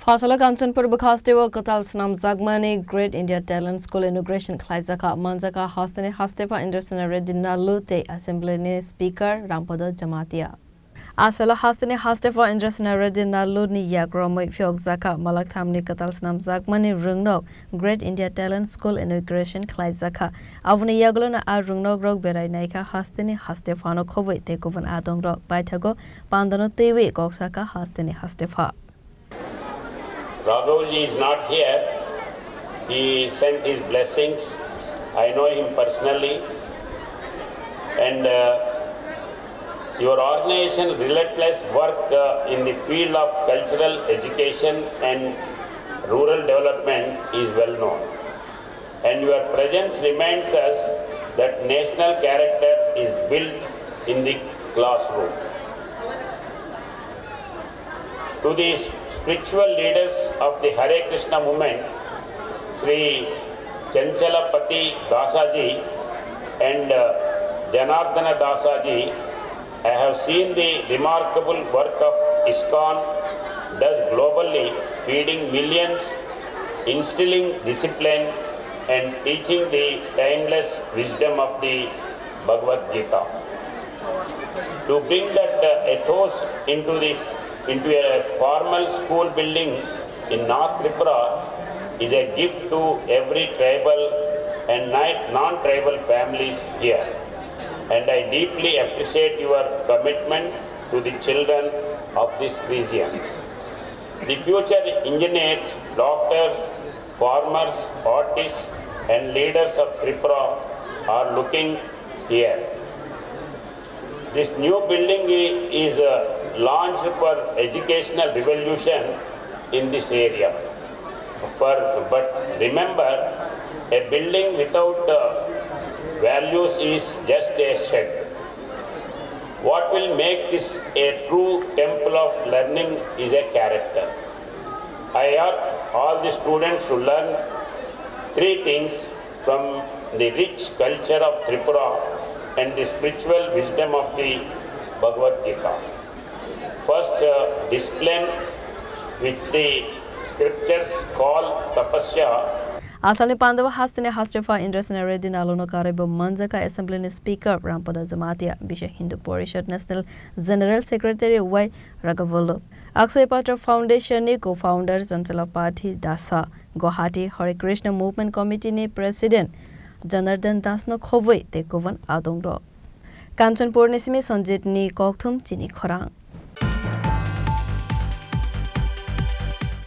Phasalo Kanchanpur Bwkhakste Kwtal Swnamjakmani Great India Talent School Inauguration Khlaijakha Manjakha Hasteni Hastepha Indra Sena Reddy Nallu te Assembly Speaker Rampada Jamatia. Asalo Hasteni Hastepha Indra Sena Reddy Nallu ni yak Romwi Bwkhakste Malak thamni Kwtal Swnamjakmani rungnok Great India Talent School Inauguration Khlaijakha Avni yaglona a rungnok rok berai naika Hasteni Hastepha no khoboi te kovan adong rok baithago pandano tewe koksaka Hasteni Hastepha. Raghavji is not here. He sent his blessings. I know him personally. And your organization's relentless work in the field of cultural education and rural development is well known. And your presence reminds us that national character is built in the classroom. To the spiritual leaders of the Hare Krishna movement, Sri Chanchalapati Dasaji and Janardana Dasaji, I have seen the remarkable work of ISKCON does globally, feeding millions, instilling discipline and teaching the timeless wisdom of the Bhagavad Gita. To bring that ethos into a formal school building in North Tripura is a gift to every tribal and non-tribal families here. And I deeply appreciate your commitment to the children of this region. The future engineers, doctors, farmers, artists and leaders of Tripura are looking here. This new building is launched for educational revolution in this area. But remember, a building without values is just a shed. What will make this a true temple of learning is a character. I urge all the students to learn three things from the rich culture of Tripura and the spiritual wisdom of the Bhagavad Gita. First, discipline, which the scriptures call tapasya. Asali Pandava Hasteni Hastepha Indra Sena Reddy Nallu no Karibo Manjakha Assembly Speaker Rampada Jamatia Bisha Hindu Porishad National General Secretary Y Raghavolo Akshay Patra Foundation ni co-founder Chanchalapati Dasa Guwahati Hare Krishna Movement Committee ni President Janardan Das no khoboi te kovan adongro Kanchanpur ni simi Sanjit ni kokthum Chini Khorang